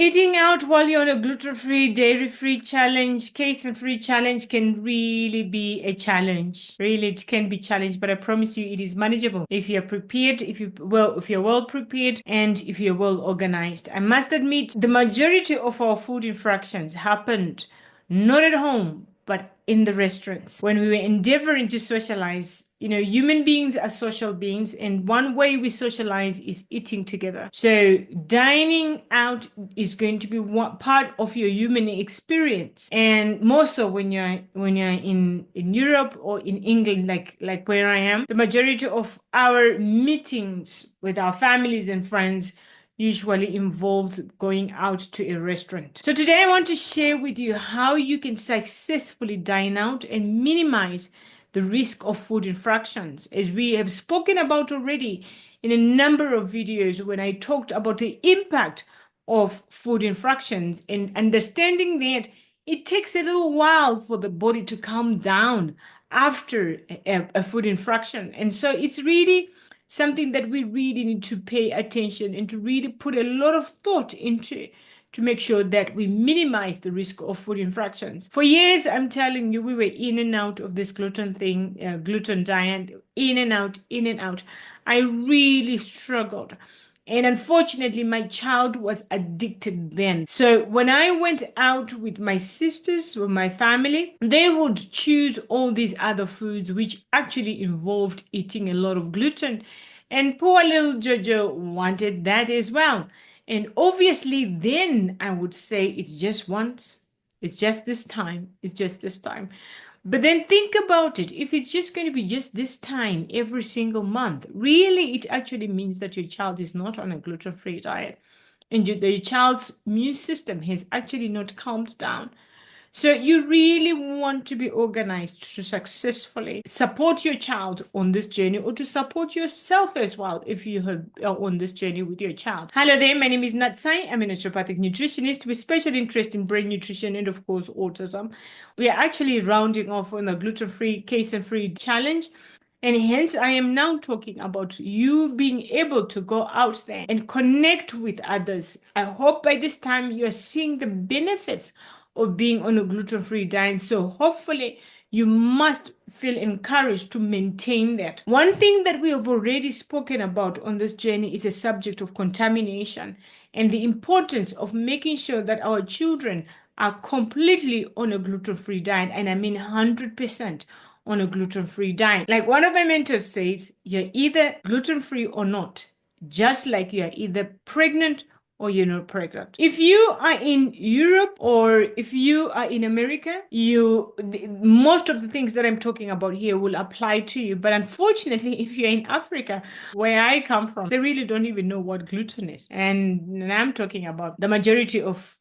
Eating out while you're on a gluten-free, dairy-free challenge, casein-free challenge can really be a challenge. Really, it can be challenged, but I promise you it is manageable if you're prepared, if you're well prepared, and if you're well organized. I must admit, the majority of our food infractions happened not at home, but in the restaurants when we were endeavoring to socialize. Human beings are social beings, and one way we socialize is eating together. So dining out is going to be one part of your human experience, and more so when you're in Europe or in England, like where I am. The majority of our meetings with our families and friends usually involves going out to a restaurant. So today I want to share with you how you can successfully dine out and minimize the risk of food infractions, as we have spoken about already in a number of videos when I talked about the impact of food infractions and understanding that it takes a little while for the body to calm down after a food infraction. And so it's really something that we really need to pay attention and to really put a lot of thought into to make sure that we minimize the risk of food infractions. For years, I'm telling you, we were in and out of this gluten diet, in and out, in and out. I really struggled. And unfortunately, my child was addicted then. So when I went out with my sisters or my family, they would choose all these other foods, which actually involved eating a lot of gluten. And poor little Jojo wanted that as well. And obviously, then I would say it's just once, it's just this time, it's just this time. But then think about it. If it's just going to be just this time every single month, really, it actually means that your child is not on a gluten-free diet. And the child's immune system has actually not calmed down. So you really want to be organized to successfully support your child on this journey, or to support yourself as well if you are on this journey with your child. Hello there, my name is Natsai. I'm a naturopathic nutritionist with special interest in brain nutrition and, of course, autism. We are actually rounding off on the gluten-free, casein-free challenge. And hence, I am now talking about you being able to go out there and connect with others. I hope by this time you are seeing the benefits of being on a gluten-free diet. So hopefully you must feel encouraged to maintain that. One thing that we have already spoken about on this journey is a subject of contamination and the importance of making sure that our children are completely on a gluten-free diet. And I mean 100% on a gluten-free diet. Like one of my mentors says, you're either gluten-free or not, just like you're either pregnant or you're not pregnant. If you are in Europe or if you are in America, most of the things that I'm talking about here will apply to you. But unfortunately, if you're in Africa, where I come from, they really don't even know what gluten is. And I'm talking about the majority of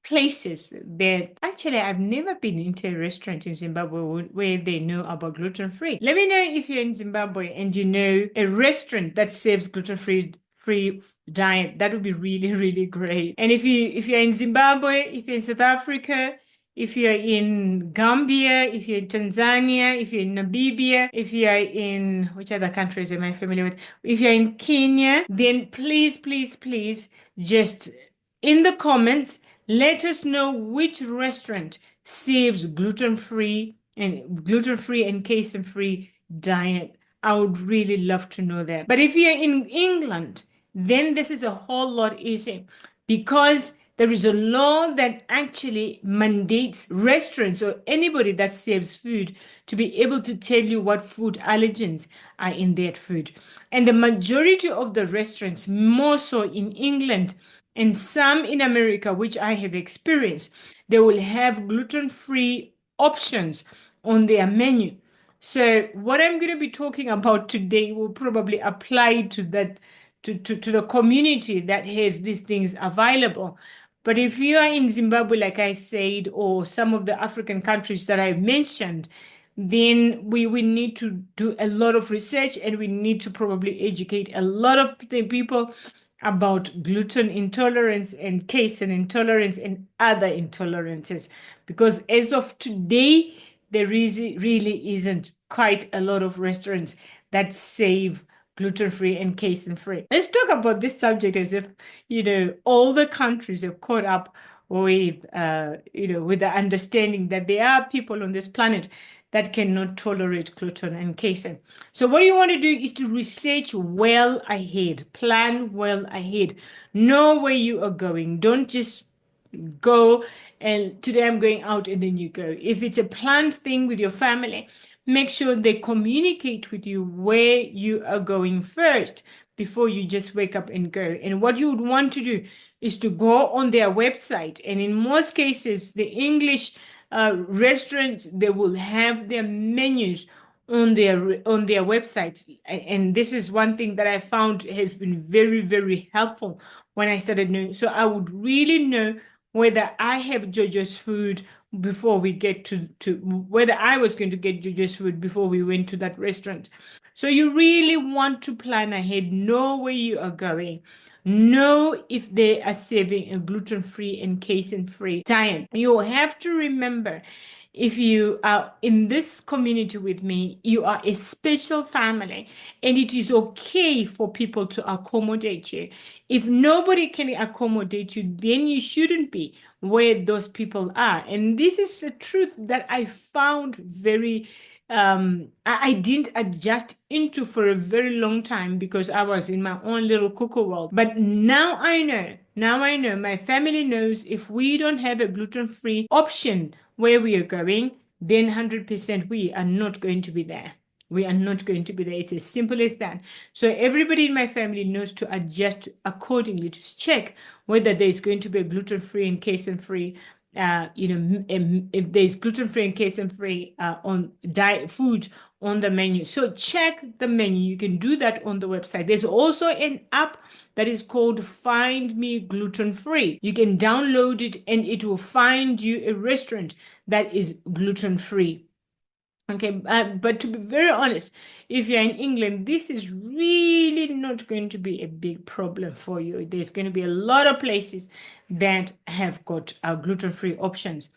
places that actually I've never been into a restaurant in Zimbabwe where they know about gluten-free. Let me know if you're in Zimbabwe and you know a restaurant that serves gluten-free diet. That would be really, really great. And if you're in Zimbabwe, if you're in South Africa, if you're in Gambia, if you're in Tanzania, if you're in Namibia, if you're in, which other countries am I familiar with? If you're in Kenya, then please, please, please just in the comments, let us know which restaurant serves gluten-free and casein-free diet. I would really love to know that. But if you're in England, then this is a whole lot easier, because there is a law that actually mandates restaurants or anybody that serves food to be able to tell you what food allergens are in that food. And the majority of the restaurants, more so in England and some in America, which I have experienced, they will have gluten-free options on their menu. So what I'm going to be talking about today will probably apply to that, to the community that has these things available. But if you are in Zimbabwe, like I said, or some of the African countries that I mentioned, then we need to do a lot of research, and we need to probably educate a lot of the people about gluten intolerance and casein intolerance and other intolerances. Because as of today, there really isn't quite a lot of restaurants that serve gluten-free and casein-free. Let's talk about this subject as if, all the countries have caught up with, with the understanding that there are people on this planet that cannot tolerate gluten and casein. So what you want to do is to research well ahead, plan well ahead, know where you are going. Don't just go and today I'm going out and then you go. If it's a planned thing with your family, make sure they communicate with you where you are going first before you just wake up and go. And what you would want to do is to go on their website. And in most cases, the English restaurants, they will have their menus on their website. And this is one thing that I found has been very, very helpful when I started knowing. So I would really know whether I have JoJo's food before we get to whether I was going to get JoJo's food before we went to that restaurant. So you really want to plan ahead, know where you are going, know if they are serving a gluten-free and casein-free diet. You have to remember, if you are in this community with me, you are a special family, and it is okay for people to accommodate you. If nobody can accommodate you, then you shouldn't be where those people are. And this is a truth that I found very I didn't adjust into for a very long time because I was in my own little cuckoo world. But now I know, my family knows, if we don't have a gluten-free option where we are going, then 100% we are not going to be there. We are not going to be there. It's as simple as that. So everybody in my family knows to adjust accordingly, to check whether there's going to be a gluten-free and casein-free, if there's gluten-free and casein-free on diet food on the menu. So check the menu. You can do that on the website. There's also an app that is called Find Me Gluten-Free. You can download it and it will find you a restaurant that is gluten-free. Okay, but to be very honest, if you're in England, this is really not going to be a big problem for you. There's going to be a lot of places that have got gluten-free options.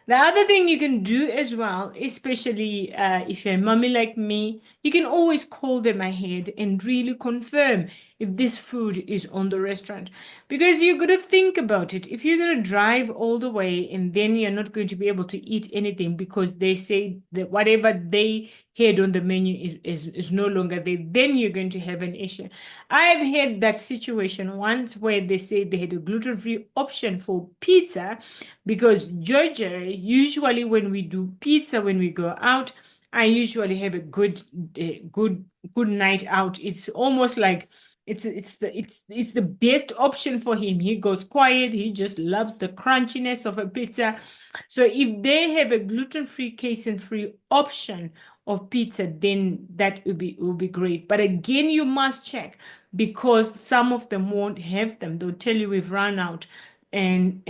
The other thing you can do as well, especially if you're a mommy like me, you can always call them ahead and really confirm if this food is on the restaurant. Because you've got to think about it. If you're going to drive all the way and then you're not going to be able to eat anything because they say that whatever they had on the menu is no longer there, then you're going to have an issue. I've had that situation once where they said they had a gluten-free option for pizza, because Georgia, usually when we do pizza, when we go out, I usually have a good night out. It's almost like it's the best option for him. He goes quiet. He just loves the crunchiness of a pizza. So if they have a gluten-free, casein-free option of pizza, then that will be great. But again, you must check, because some of them won't have them. They'll tell you we've run out, and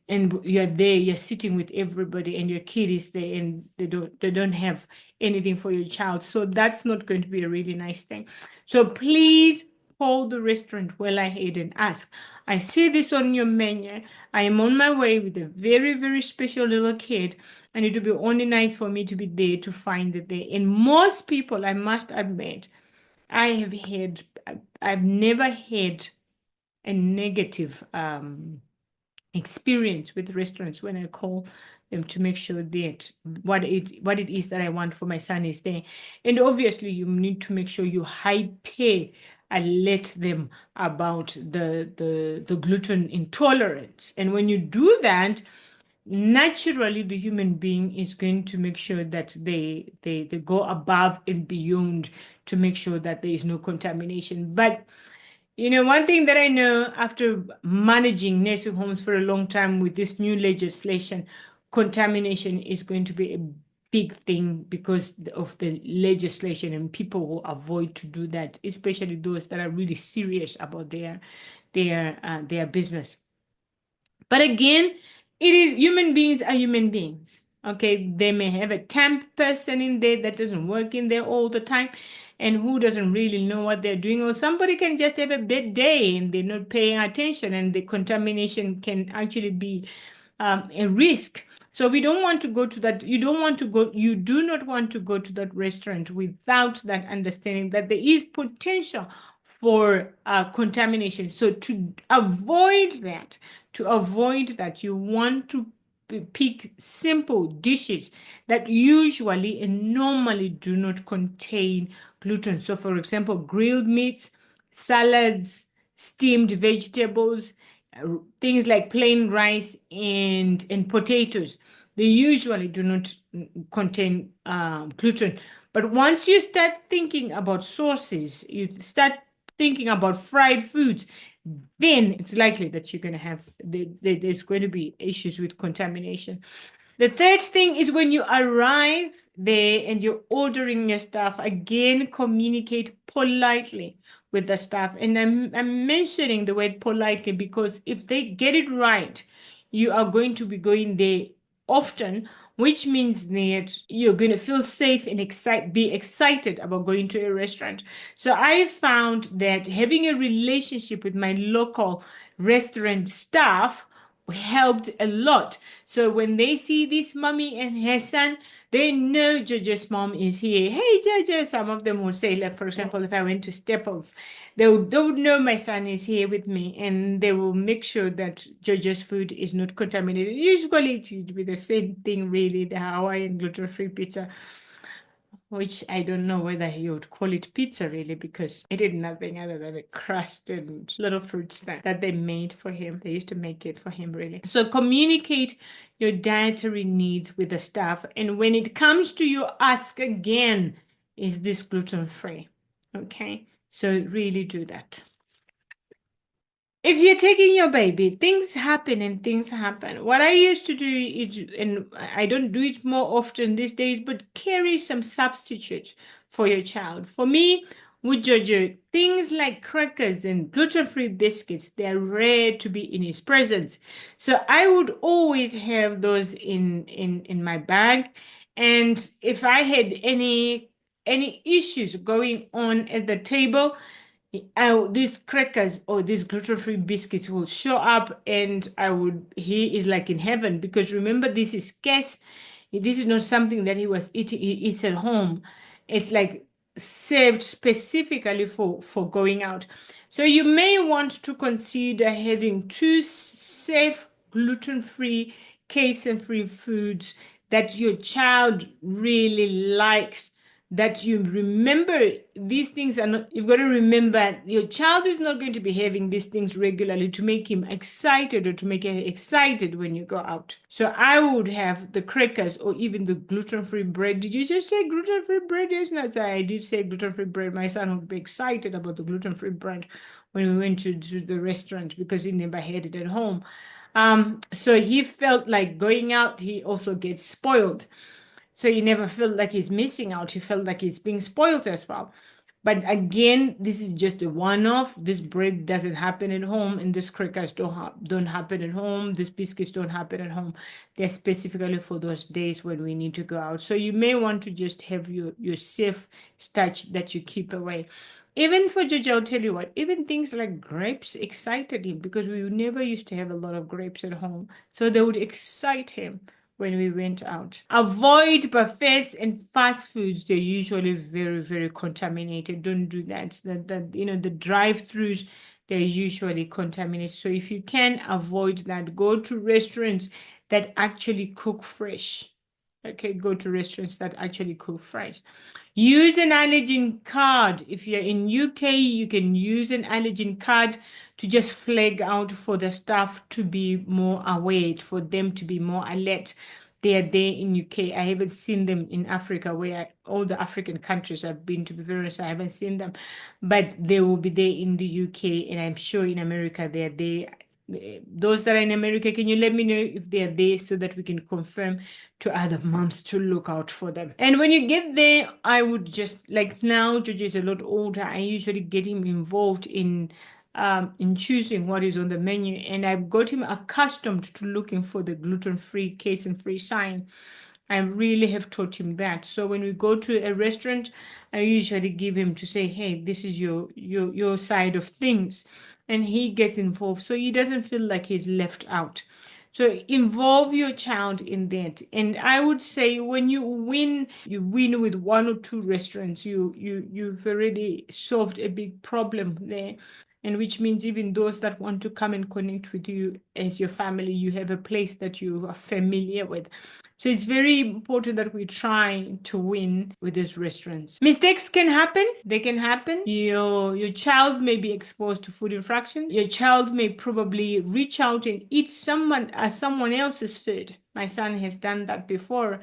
you're there, you're sitting with everybody, and your kid is there, and they don't have anything for your child. So that's not going to be a really nice thing. So please call the restaurant well ahead and ask, I see this on your menu. I am on my way with a very, very special little kid, and it would be only nice for me to be there to find it there. And most people, I must admit, I've never had a negative experience with restaurants when I call them to make sure that what it is that I want for my son is there. And obviously you need to make sure you hyper alert them about the gluten intolerance. And when you do that, naturally the human being is going to make sure that they go above and beyond to make sure that there is no contamination. But one thing that I know, after managing nursing homes for a long time with this new legislation, contamination is going to be a big thing because of the legislation, and people will avoid to do that, especially those that are really serious about their business. But again, human beings are human beings. Okay, they may have a temp person in there that doesn't work in there all the time and who doesn't really know what they're doing, or somebody can just have a bad day and they're not paying attention, and the contamination can actually be a risk. So we don't want to go to that. You do not want to go to that restaurant without that understanding that there is potential for contamination. So to avoid that, you want to pick simple dishes that usually and normally do not contain gluten. So for example, grilled meats, salads, steamed vegetables, things like plain rice and potatoes. They usually do not contain gluten. But once you start thinking about sauces, you start thinking about fried foods, then it's likely that you're going to have there's going to be issues with contamination. The third thing is when you arrive there and you're ordering your stuff, again, communicate politely with the staff. And I'm mentioning the word politely because if they get it right, you are going to be going there often, which means that you're going to feel safe and be excited about going to a restaurant. So I found that having a relationship with my local restaurant staff helped a lot. So when they see this mommy and her son, they know Jojo's mom is here. Hey, Jojo. Some of them would say, like, for example, if I went to Staples, they would know my son is here with me, and they will make sure that Jojo's food is not contaminated. Usually it would be the same thing, really, the Hawaiian gluten-free pizza, which I don't know whether he would call it pizza really, because it did nothing other than a crust and little fruit snack that they made for him. They used to make it for him, really. So communicate your dietary needs with the staff. And when it comes to you, ask again, is this gluten-free? Okay, so really do that. If you're taking your baby, things happen and things happen. What I used to do is, and I don't do it more often these days, but carry some substitutes for your child. For me, with Jojo, things like crackers and gluten-free biscuits, they're rare to be in his presence. So I would always have those in my bag. And if I had any issues going on at the table, these crackers or these gluten-free biscuits will show up, and he is like in heaven, because remember, this is scarce. This is not something that he eats at home. It's like served specifically for going out. So you may want to consider having two safe gluten-free, casein-free foods that your child really likes, that you remember. These things are not, you've got to remember, your child is not going to be having these things regularly to make him excited or to make her excited when you go out. So I would have the crackers or even the gluten-free bread. Did you just say gluten-free bread? Yes, not I did say gluten-free bread. My son would be excited about the gluten-free bread when we went to the restaurant, because he never had it at home. So he felt like going out, he also gets spoiled. So he never felt like he's missing out. He felt like he's being spoiled as well. But again, this is just a one-off. This bread doesn't happen at home, and these crackers don't happen at home. These biscuits don't happen at home. They're specifically for those days when we need to go out. So you may want to just have your safe starch that you keep away. Even for Jojo, I'll tell you what, even things like grapes excited him, because we never used to have a lot of grapes at home. So they would excite him when we went out. Avoid buffets and fast foods. They're usually very, very contaminated. Don't do that. The drive-throughs, they're usually contaminated. So if you can avoid that, go to restaurants that actually cook fresh. Okay, go to restaurants that actually cook fresh. Use an allergen card. If you're in UK, you can use an allergen card to just flag out for the staff to be more aware, for them to be more alert. They are there in UK. I haven't seen them in Africa, where all the African countries I've been, to be very honest, I haven't seen them. But they will be there in the UK, and I'm sure in America they are there. Those that are in America, can you let me know if they are there so that we can confirm to other moms to look out for them? And when you get there, I would just, like, now Jojo is a lot older, I usually get him involved in choosing what is on the menu, and I've got him accustomed to looking for the gluten-free, casein-free sign. I really have taught him that. So when we go to a restaurant, I usually give him to say, hey, this is your side of things. And he gets involved, so he doesn't feel like he's left out. So involve your child in that. And I would say when you win with 1 or 2 restaurants, you've already solved a big problem there. And which means even those that want to come and connect with you as your family, you have a place that you are familiar with. So it's very important that we try to win with these restaurants. Mistakes can happen. They can happen. Your child may be exposed to food infraction. Your child may probably reach out and eat someone else's food. My son has done that before.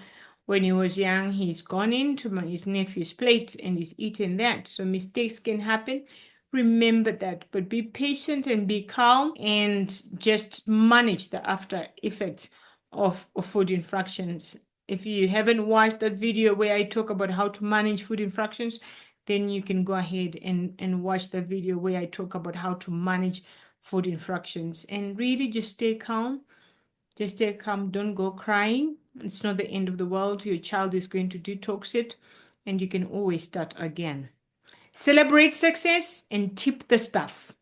When he was young, he's gone into his nephew's plate and he's eaten that. So mistakes can happen. Remember that, but be patient and be calm and just manage the after effects of food infractions. If you haven't watched that video where I talk about how to manage food infractions, then you can go ahead and watch the video where I talk about how to manage food infractions. And really just stay calm. Just stay calm. Don't go crying. It's not the end of the world. Your child is going to detox it, and you can always start again. Celebrate success and tip the staff.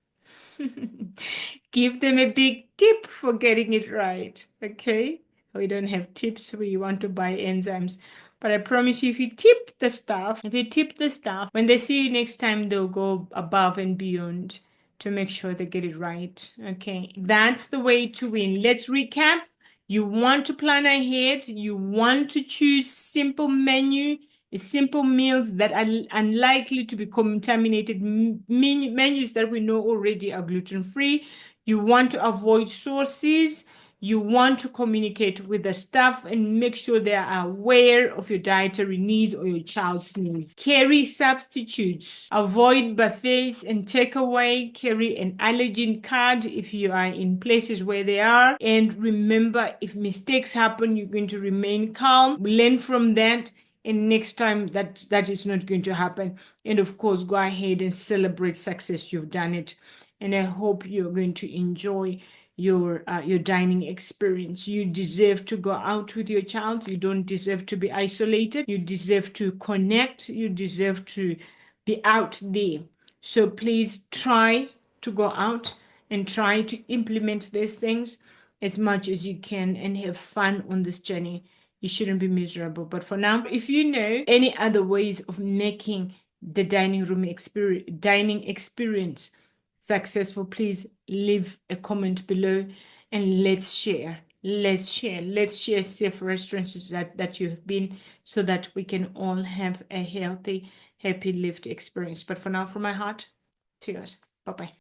Give them a big tip for getting it right. Okay? We don't have tips. We want to buy enzymes. But I promise you, if you tip the staff, when they see you next time, they'll go above and beyond to make sure they get it right. Okay? That's the way to win. Let's recap. You want to plan ahead. You want to choose simple meals that are unlikely to be contaminated, menus that we know already are gluten-free. You want to avoid sources. You want to communicate with the staff and make sure they are aware of your dietary needs or your child's needs. Carry substitutes. Avoid buffets and takeaway. Carry an allergen card if you are in places where they are. And remember, if mistakes happen, you're going to remain calm. Learn from that. And next time that is not going to happen. And of course, go ahead and celebrate success. You've done it. And I hope you're going to enjoy your dining experience. You deserve to go out with your child. You don't deserve to be isolated. You deserve to connect. You deserve to be out there. So please try to go out and try to implement these things as much as you can and have fun on this journey. You shouldn't be miserable. But for now, if you know any other ways of making the dining experience successful, please leave a comment below and let's share safe restaurants that you have been, so that we can all have a healthy, happy lived experience. But for now, from my heart to yours. Bye-bye.